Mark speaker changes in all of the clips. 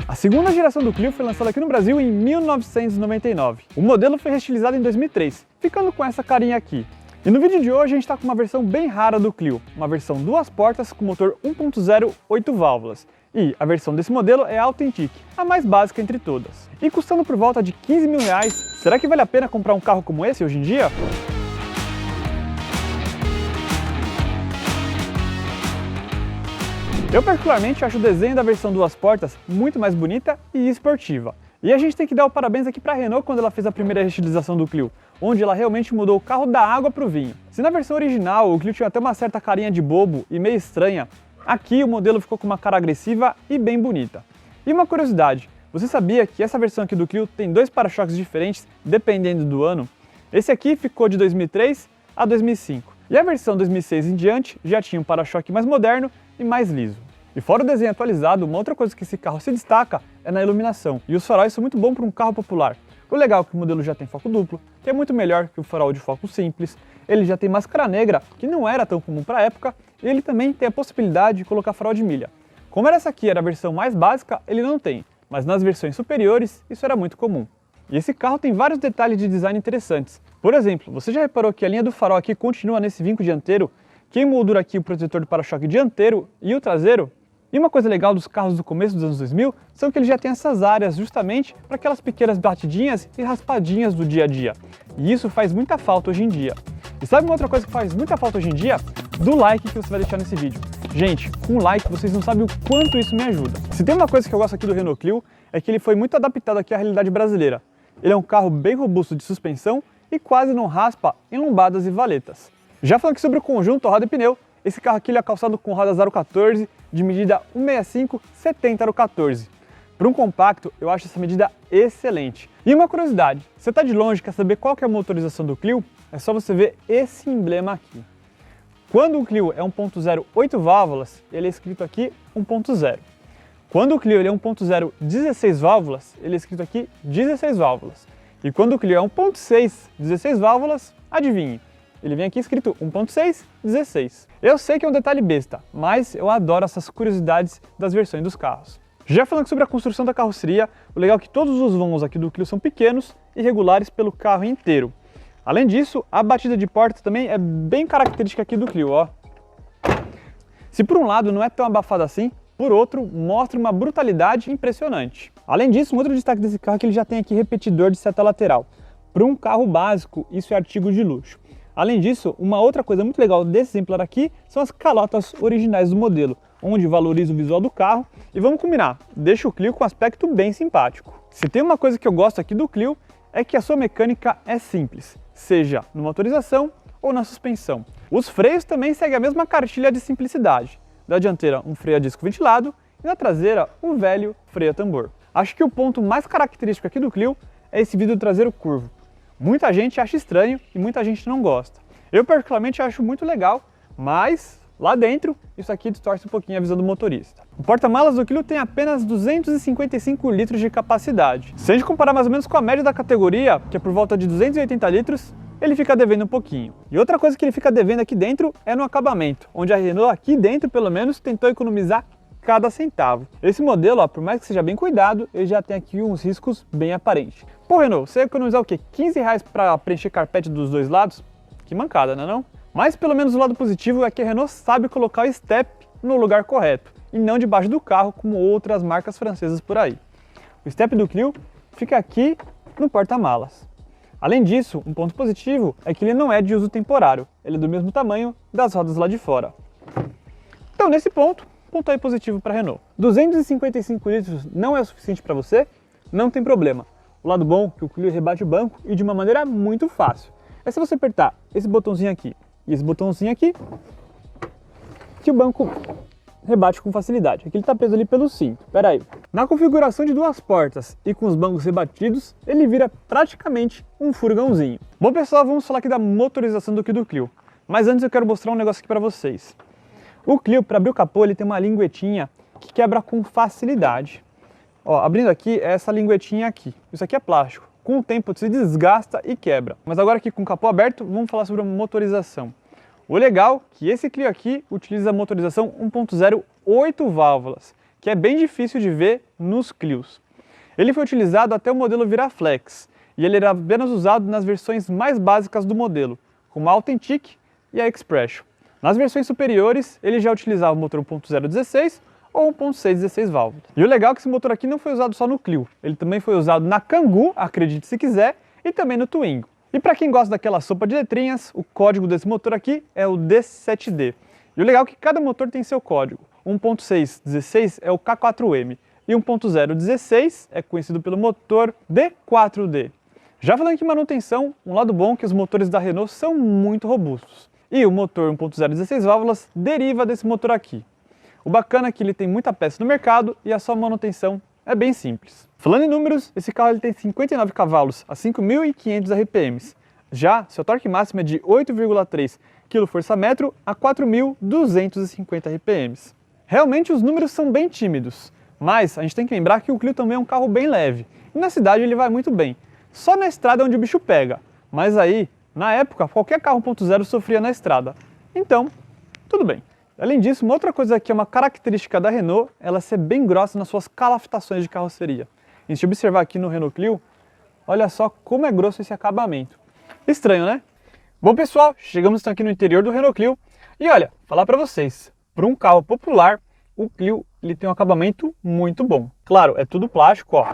Speaker 1: A segunda geração do Clio foi lançada aqui no Brasil em 1999. O modelo foi reestilizado em 2003, ficando com essa carinha aqui. E no vídeo de hoje a gente está com uma versão bem rara do Clio, uma versão duas portas com motor 1.0 8 válvulas. E a versão desse modelo é a Authentic, a mais básica entre todas. E custando por volta de 15 mil reais, será que vale a pena comprar um carro como esse hoje em dia? Eu particularmente acho o desenho da versão duas portas muito mais bonita e esportiva. E a gente tem que dar o parabéns aqui para a Renault quando ela fez a primeira reestilização do Clio, onde ela realmente mudou o carro da água para o vinho. Se na versão original o Clio tinha até uma certa carinha de bobo e meio estranha, aqui o modelo ficou com uma cara agressiva e bem bonita. E uma curiosidade, você sabia que essa versão aqui do Clio tem dois para-choques diferentes dependendo do ano? Esse aqui ficou de 2003 a 2005. E a versão 2006 em diante já tinha um para-choque mais moderno e mais liso. E fora o desenho atualizado, uma outra coisa que esse carro se destaca é na iluminação. E os faróis são muito bons para um carro popular. O legal é que o modelo já tem foco duplo, que é muito melhor que o farol de foco simples. Ele já tem máscara negra, que não era tão comum para a época, e ele também tem a possibilidade de colocar farol de milha. Como essa aqui era a versão mais básica, ele não tem, mas nas versões superiores isso era muito comum. E esse carro tem vários detalhes de design interessantes. Por exemplo, você já reparou que a linha do farol aqui continua nesse vinco dianteiro? Quem moldura aqui o protetor do para-choque dianteiro e o traseiro? E uma coisa legal dos carros do começo dos anos 2000 são que eles já têm essas áreas justamente para aquelas pequenas batidinhas e raspadinhas do dia a dia. E isso faz muita falta hoje em dia. E sabe uma outra coisa que faz muita falta hoje em dia? Do like que você vai deixar nesse vídeo. Gente, com o like vocês não sabem o quanto isso me ajuda. Se tem uma coisa que eu gosto aqui do Renault Clio é que ele foi muito adaptado aqui à realidade brasileira. Ele é um carro bem robusto de suspensão e quase não raspa em lombadas e valetas. Já falando aqui sobre o conjunto, roda e pneu, esse carro aqui ele é calçado com rodas aro 14 de medida 165/70 aro 14. Para um compacto, eu acho essa medida excelente. E uma curiosidade, se você está de longe e quer saber qual que é a motorização do Clio, é só você ver esse emblema aqui. Quando o Clio é 1.0 8 válvulas, ele é escrito aqui 1.0. Quando o Clio ele é 1.0 16 válvulas, ele é escrito aqui 16 válvulas. E quando o Clio é 1.6 16 válvulas, adivinhe, ele vem aqui escrito 1.6 16. Eu sei que é um detalhe besta, mas eu adoro essas curiosidades das versões dos carros. Já falando sobre a construção da carroceria, o legal é que todos os vãos aqui do Clio são pequenos e regulares pelo carro inteiro. Além disso, a batida de porta também é bem característica aqui do Clio, ó. Se por um lado não é tão abafado assim, por outro, mostra uma brutalidade impressionante. Além disso, um outro destaque desse carro é que ele já tem aqui repetidor de seta lateral. Para um carro básico, isso é artigo de luxo. Além disso, uma outra coisa muito legal desse exemplar aqui são as calotas originais do modelo, onde valoriza o visual do carro e vamos combinar, deixa o Clio com um aspecto bem simpático. Se tem uma coisa que eu gosto aqui do Clio, é que a sua mecânica é simples, seja na motorização ou na suspensão. Os freios também seguem a mesma cartilha de simplicidade. Da dianteira, um freio a disco ventilado e na traseira, um velho freio a tambor. Acho que o ponto mais característico aqui do Clio é esse vidro traseiro curvo. Muita gente acha estranho e muita gente não gosta. Eu particularmente acho muito legal, mas lá dentro isso aqui distorce um pouquinho a visão do motorista. O porta-malas do Clio tem apenas 255 litros de capacidade. Se a gente comparar mais ou menos com a média da categoria, que é por volta de 280 litros, ele fica devendo um pouquinho. E outra coisa que ele fica devendo aqui dentro é no acabamento, onde a Renault aqui dentro pelo menos tentou economizar cada centavo. Esse modelo, ó, por mais que seja bem cuidado, ele já tem aqui uns riscos bem aparentes. Pô, Renault, você ia economizar o quê? 15 reais para preencher carpete dos dois lados? Que mancada, não é não? Mas pelo menos o lado positivo é que a Renault sabe colocar o step no lugar correto, e não debaixo do carro como outras marcas francesas por aí. O step do Clio fica aqui no porta-malas. Além disso, um ponto positivo é que ele não é de uso temporário, ele é do mesmo tamanho das rodas lá de fora. Então nesse ponto aí positivo para a Renault. 255 litros não é o suficiente para você? Não tem problema. O lado bom é que o Clio rebate o banco e de uma maneira muito fácil. É se você apertar esse botãozinho aqui e esse botãozinho aqui, que o banco rebate com facilidade. Aqui ele está preso ali pelo cinto. Pera aí. Na configuração de duas portas e com os bancos rebatidos, ele vira praticamente um furgãozinho. Bom pessoal, vamos falar aqui da motorização do Clio. Mas antes eu quero mostrar um negócio aqui para vocês. O Clio, para abrir o capô, ele tem uma linguetinha que quebra com facilidade. Ó, abrindo aqui, é essa linguetinha aqui. Isso aqui é plástico. Com o tempo se desgasta e quebra. Mas agora aqui com o capô aberto, vamos falar sobre a motorização. O legal é que esse Clio aqui utiliza a motorização 1.0 8 válvulas, que é bem difícil de ver nos Clios. Ele foi utilizado até o modelo Viraflex, e ele era apenas usado nas versões mais básicas do modelo, como a Authentic e a Expression. Nas versões superiores, ele já utilizava o motor 1.016 ou 1.616 válvulas. E o legal é que esse motor aqui não foi usado só no Clio, ele também foi usado na Kangoo, acredite se quiser, e também no Twingo. E para quem gosta daquela sopa de letrinhas, o código desse motor aqui é o D7D. E o legal é que cada motor tem seu código. 1.616 é o K4M e 1.016 é conhecido pelo motor D4D. Já falando aqui em manutenção, um lado bom é que os motores da Renault são muito robustos. E o motor 1.016 válvulas deriva desse motor aqui. O bacana é que ele tem muita peça no mercado e a sua manutenção é bem simples. Falando em números, esse carro ele tem 59 cavalos a 5.500 RPMs. Já seu torque máximo é de 8,3 kgfm a 4.250 RPMs. Realmente os números são bem tímidos, mas a gente tem que lembrar que o Clio também é um carro bem leve. E na cidade ele vai muito bem. Só na estrada é onde o bicho pega. Mas aí, na época, qualquer carro 1.0 sofria na estrada. Então, tudo bem. Além disso, uma outra coisa que é uma característica da Renault, ela ser bem grossa nas suas calafetações de carroceria. E se observar aqui no Renault Clio, olha só como é grosso esse acabamento. Estranho, né? Bom pessoal, chegamos então aqui no interior do Renault Clio. E olha, falar para vocês, para um carro popular, o Clio ele tem um acabamento muito bom. Claro, é tudo plástico, ó.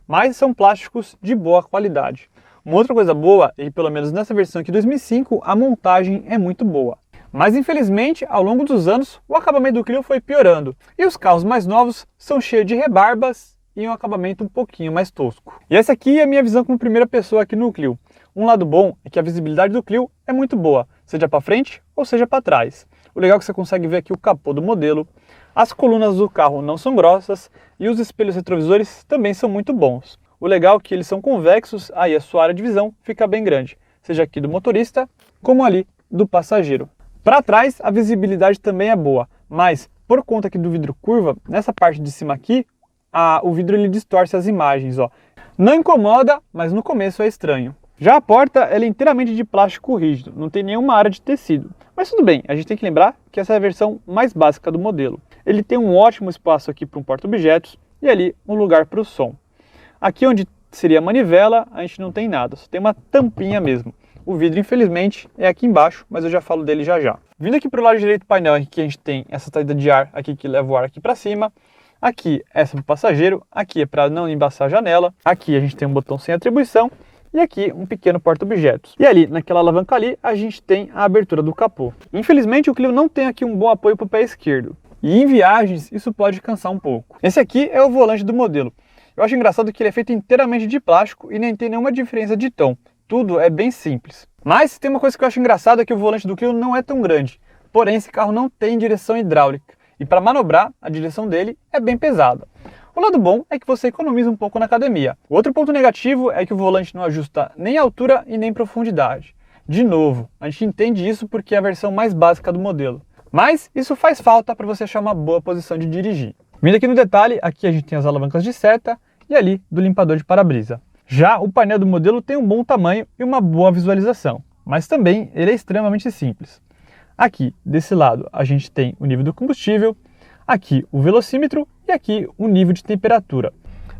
Speaker 1: Mas são plásticos de boa qualidade. Uma outra coisa boa, e pelo menos nessa versão aqui 2005, a montagem é muito boa. Mas infelizmente, ao longo dos anos, o acabamento do Clio foi piorando. E os carros mais novos são cheios de rebarbas e um acabamento um pouquinho mais tosco. E essa aqui é a minha visão como primeira pessoa aqui no Clio. Um lado bom é que a visibilidade do Clio é muito boa, seja para frente ou seja para trás. O legal é que você consegue ver aqui o capô do modelo, as colunas do carro não são grossas e os espelhos retrovisores também são muito bons. O legal é que eles são convexos, aí a sua área de visão fica bem grande, seja aqui do motorista como ali do passageiro. Para trás a visibilidade também é boa, mas por conta aqui do vidro curva, nessa parte de cima aqui, o vidro ele distorce as imagens, ó. Não incomoda, mas no começo é estranho. Já a porta ela é inteiramente de plástico rígido, não tem nenhuma área de tecido. Mas tudo bem, a gente tem que lembrar que essa é a versão mais básica do modelo. Ele tem um ótimo espaço aqui para um porta-objetos e ali um lugar para o som. Aqui onde seria a manivela, a gente não tem nada, só tem uma tampinha mesmo. O vidro, infelizmente, é aqui embaixo, mas eu já falo dele já já. Vindo aqui para o lado direito do painel, aqui a gente tem essa saída de ar aqui que leva o ar aqui para cima. Aqui, essa para o passageiro, aqui é para não embaçar a janela. Aqui a gente tem um botão sem atribuição. E aqui um pequeno porta-objetos. E ali, naquela alavanca ali, a gente tem a abertura do capô. Infelizmente o Clio não tem aqui um bom apoio para o pé esquerdo. E em viagens isso pode cansar um pouco. Esse aqui é o volante do modelo. Eu acho engraçado que ele é feito inteiramente de plástico e nem tem nenhuma diferença de tom. Tudo é bem simples. Mas tem uma coisa que eu acho engraçada, é que o volante do Clio não é tão grande. Porém esse carro não tem direção hidráulica. E para manobrar, a direção dele é bem pesada. O lado bom é que você economiza um pouco na academia. O outro ponto negativo é que o volante não ajusta nem altura e nem profundidade. De novo, a gente entende isso porque é a versão mais básica do modelo. Mas isso faz falta para você achar uma boa posição de dirigir. Vindo aqui no detalhe, aqui a gente tem as alavancas de seta e ali do limpador de para-brisa. Já o painel do modelo tem um bom tamanho e uma boa visualização, mas também ele é extremamente simples. Aqui, desse lado, a gente tem o nível do combustível, aqui o velocímetro e aqui o nível de temperatura.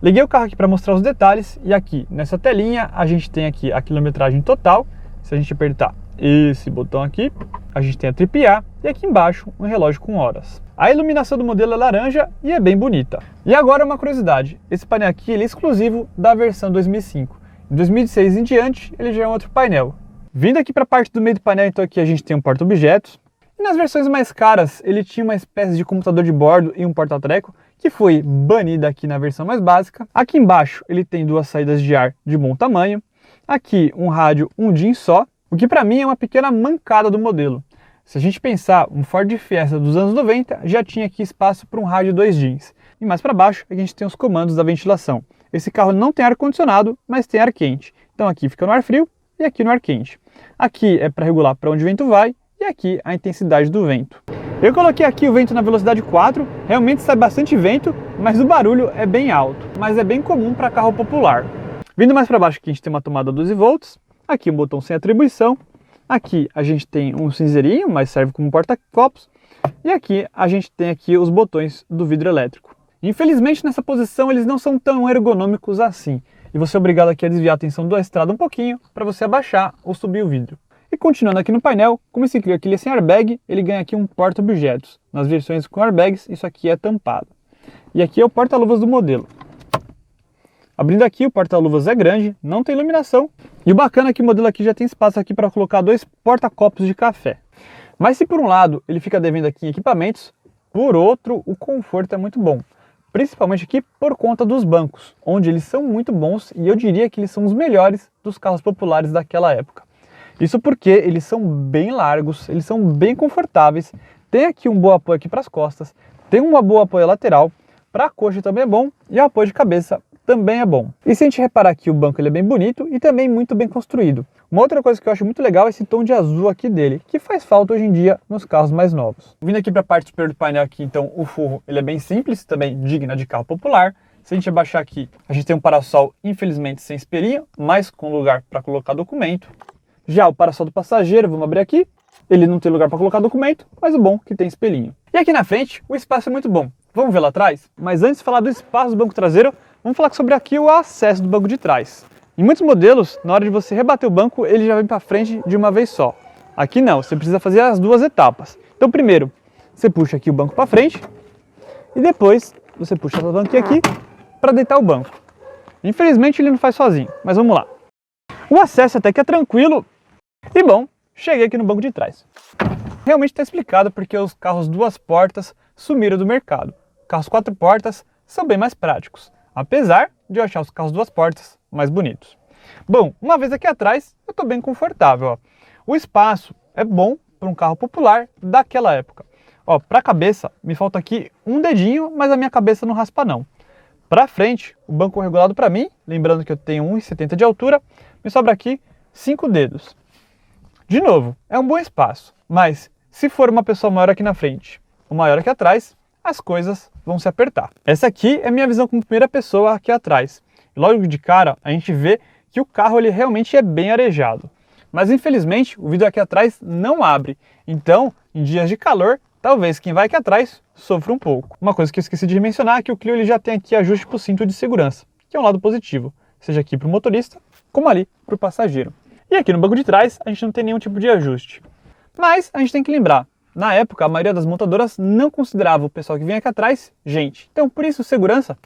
Speaker 1: Liguei o carro aqui para mostrar os detalhes e aqui nessa telinha a gente tem aqui a quilometragem total. Se a gente apertar esse botão aqui, a gente tem a Trip A e aqui embaixo um relógio com horas. A iluminação do modelo é laranja e é bem bonita. E agora uma curiosidade, esse painel aqui ele é exclusivo da versão 2005. Em 2006 em diante ele já é um outro painel. Vindo aqui para a parte do meio do painel, então aqui a gente tem um porta-objetos. E nas versões mais caras ele tinha uma espécie de computador de bordo e um porta-treco, que foi banida aqui na versão mais básica. Aqui embaixo ele tem duas saídas de ar de bom tamanho. Aqui um rádio 1 DIN só, o que para mim é uma pequena mancada do modelo. Se a gente pensar, um Ford Fiesta dos anos 90 já tinha aqui espaço para um rádio 2 DINs. E mais para baixo a gente tem os comandos da ventilação. Esse carro não tem ar-condicionado, mas tem ar quente. Então aqui fica no ar frio e aqui no ar quente. Aqui é para regular para onde o vento vai e aqui a intensidade do vento. Eu coloquei aqui o vento na velocidade 4, realmente sai bastante vento, mas o barulho é bem alto, mas é bem comum para carro popular. Vindo mais para baixo aqui a gente tem uma tomada 12 volts, aqui um botão sem atribuição, aqui a gente tem um cinzeirinho, mas serve como porta-copos, e aqui a gente tem aqui os botões do vidro elétrico. Infelizmente, nessa posição, eles não são tão ergonômicos assim, e você é obrigado aqui a desviar a atenção da estrada um pouquinho para você abaixar ou subir o vidro. E continuando aqui no painel, como esse Clio aqui ele é sem airbag, ele ganha aqui um porta-objetos. Nas versões com airbags, isso aqui é tampado. E aqui é o porta-luvas do modelo. Abrindo aqui, o porta-luvas é grande, não tem iluminação. E o bacana é que o modelo aqui já tem espaço aqui para colocar 2 porta-copos de café. Mas se por um lado ele fica devendo aqui em equipamentos, por outro o conforto é muito bom. Principalmente aqui por conta dos bancos, onde eles são muito bons e eu diria que eles são os melhores dos carros populares daquela época. Isso porque eles são bem largos, eles são bem confortáveis, tem aqui um bom apoio aqui para as costas, tem uma boa apoio lateral, para a coxa também é bom e o apoio de cabeça também é bom. E se a gente reparar aqui, o banco ele é bem bonito e também muito bem construído. Uma outra coisa que eu acho muito legal é esse tom de azul aqui dele, que faz falta hoje em dia nos carros mais novos. Vindo aqui para a parte superior do painel aqui, então o forro ele é bem simples, também digna de carro popular. Se a gente abaixar aqui, a gente tem um para-sol infelizmente sem espelhinho, mas com lugar para colocar documento. Já o para-sol do passageiro, vamos abrir aqui, ele não tem lugar para colocar documento, mas o bom é que tem espelhinho. E aqui na frente, o espaço é muito bom. Vamos ver lá atrás? Mas antes de falar do espaço do banco traseiro, vamos falar sobre aqui o acesso do banco de trás. Em muitos modelos, na hora de você rebater o banco, ele já vem para frente de uma vez só. Aqui não, você precisa fazer as 2 etapas. Então primeiro, você puxa aqui o banco para frente e depois você puxa a alavanquinha aqui para deitar o banco. Infelizmente ele não faz sozinho, mas vamos lá. O acesso até que é tranquilo e bom, cheguei aqui no banco de trás. Realmente está explicado porque os carros 2 portas sumiram do mercado. Carros 4 portas são bem mais práticos, apesar de eu achar os carros 2 portas mais bonitos. Bom, uma vez aqui atrás, eu estou bem confortável. Ó. O espaço é bom para um carro popular daquela época. Para a cabeça, me falta aqui um dedinho, mas a minha cabeça não raspa não. Para frente, o banco regulado para mim, lembrando que eu tenho 1,70 de altura, me sobra aqui 5 dedos. De novo, é um bom espaço, mas se for uma pessoa maior aqui na frente ou maior aqui atrás, as coisas vão se apertar. Essa aqui é a minha visão como primeira pessoa aqui atrás. E logo de cara, a gente vê que o carro ele realmente é bem arejado. Mas infelizmente, o vidro aqui atrás não abre. Então, em dias de calor, talvez quem vai aqui atrás sofra um pouco. Uma coisa que eu esqueci de mencionar é que o Clio ele já tem aqui ajuste para o cinto de segurança, que é um lado positivo, seja aqui para o motorista, como ali para o passageiro. E aqui no banco de trás, a gente não tem nenhum tipo de ajuste. Mas a gente tem que lembrar, na época, a maioria das montadoras não considerava o pessoal que vinha aqui atrás gente. Então, por isso, segurança.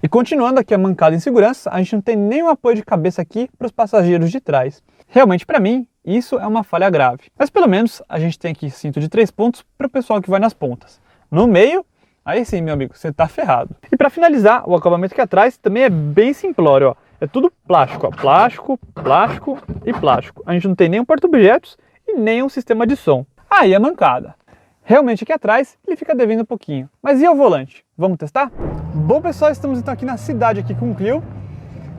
Speaker 1: E continuando aqui a mancada em segurança, a gente não tem nenhum apoio de cabeça aqui para os passageiros de trás. Realmente, para mim, isso é uma falha grave. Mas pelo menos a gente tem aqui cinto de 3 pontos para o pessoal que vai nas pontas. No meio, aí sim, meu amigo, você tá ferrado. E para finalizar, o acabamento aqui atrás também é bem simplório, ó. É tudo plástico, ó. Plástico, plástico e plástico. A gente não tem nenhum porta-objetos e nem um sistema de som. Aí a mancada. Realmente aqui atrás ele fica devendo um pouquinho. Mas e o volante? Vamos testar? Bom pessoal, estamos então aqui na cidade aqui com o Clio.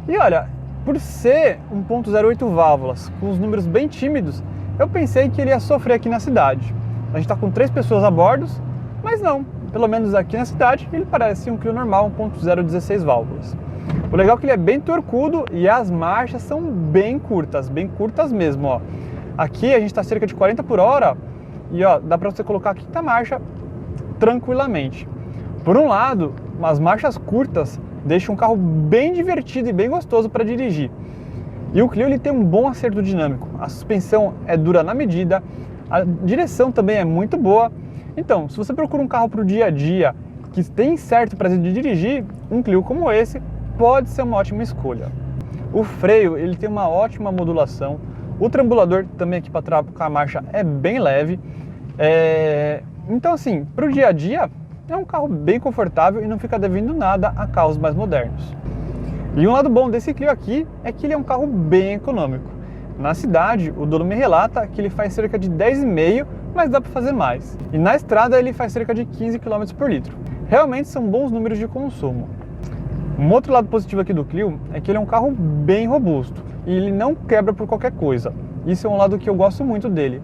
Speaker 1: E olha, por ser 1.08 válvulas, com os números bem tímidos, eu pensei que ele ia sofrer aqui na cidade. A gente está com 3 pessoas a bordo, mas não. Pelo menos aqui na cidade ele parece um Clio normal, 1.016 válvulas. O legal é que ele é bem torcudo e as marchas são bem curtas mesmo, ó. Aqui a gente está cerca de 40 por hora e ó, dá para você colocar a 5ª marcha tranquilamente. Por um lado, as marchas curtas deixam um carro bem divertido e bem gostoso para dirigir. E o Clio ele tem um bom acerto dinâmico, a suspensão é dura na medida, a direção também é muito boa. Então, se você procura um carro para o dia a dia que tem certo prazer de dirigir, um Clio como esse pode ser uma ótima escolha. O freio ele tem uma ótima modulação, o trambulador também aqui para trocar a marcha é bem leve. Então assim, para o dia a dia é um carro bem confortável e não fica devendo nada a carros mais modernos. E um lado bom desse Clio aqui é que ele é um carro bem econômico. Na cidade, o dono me relata que ele faz cerca de 10,5, mas dá para fazer mais. E na estrada ele faz cerca de 15 km por litro. Realmente são bons números de consumo. Um outro lado positivo aqui do Clio é que ele é um carro bem robusto e ele não quebra por qualquer coisa. Isso é um lado que eu gosto muito dele.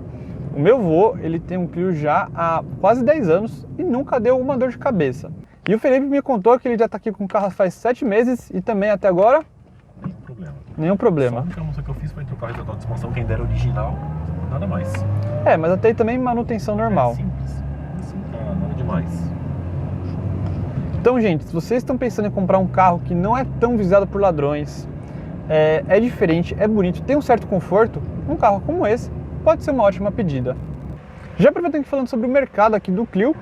Speaker 1: O meu avô, ele tem um Clio já há quase 10 anos e nunca deu uma dor de cabeça. E o Felipe me contou que ele já está aqui com o carro faz 7 meses e também até agora... Nenhum problema.
Speaker 2: Só a única mudança que eu fiz foi trocar o retrovisor de expansão, que ainda era original, nada mais.
Speaker 1: Mas até aí também manutenção normal.
Speaker 2: Simples, assim, nada demais.
Speaker 1: Então, gente, se vocês estão pensando em comprar um carro que não é tão visado por ladrões, é diferente, é bonito, tem um certo conforto, um carro como esse pode ser uma ótima pedida. Já aproveitando que falando sobre o mercado aqui do Clio,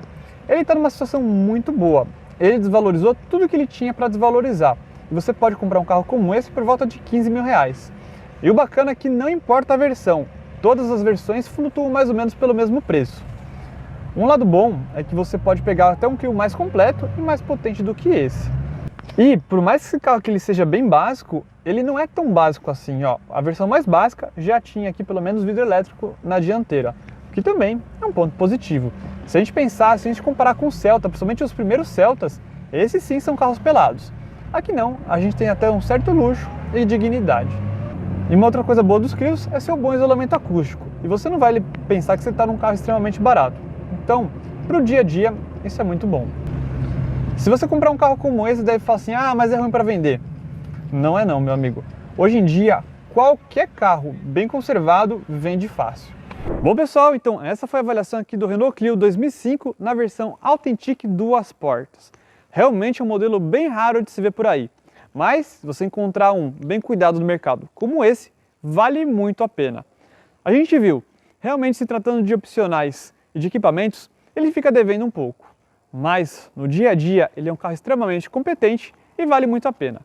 Speaker 1: ele está numa situação muito boa. Ele desvalorizou tudo que ele tinha para desvalorizar. E você pode comprar um carro como esse por volta de 15 mil reais. E o bacana é que não importa a versão, todas as versões flutuam mais ou menos pelo mesmo preço. Um lado bom é que você pode pegar até um Clio mais completo e mais potente do que esse. E por mais que esse carro aqui ele seja bem básico, ele não é tão básico assim, ó. A versão mais básica já tinha aqui pelo menos vidro elétrico na dianteira, o que também é um ponto positivo. Se a gente pensar, se a gente comparar com o Celta, principalmente os primeiros Celtas, esses sim são carros pelados. Aqui não, a gente tem até um certo luxo e dignidade. E uma outra coisa boa dos Clios é seu bom isolamento acústico. E você não vai pensar que você está num carro extremamente barato. Então, para o dia a dia, isso é muito bom. Se você comprar um carro como esse, deve falar assim, ah, mas é ruim para vender. Não é não, meu amigo. Hoje em dia, qualquer carro bem conservado vende fácil. Bom pessoal, então essa foi a avaliação aqui do Renault Clio 2005 na versão Authentic duas portas. Realmente é um modelo bem raro de se ver por aí. Mas, se você encontrar um bem cuidado no mercado como esse, vale muito a pena. A gente viu, realmente se tratando de opcionais e de equipamentos, ele fica devendo um pouco. Mas, no dia a dia, ele é um carro extremamente competente e vale muito a pena.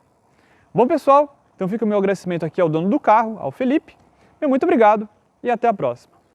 Speaker 1: Bom pessoal, então fica o meu agradecimento aqui ao dono do carro, ao Felipe. Meu muito obrigado e até a próxima.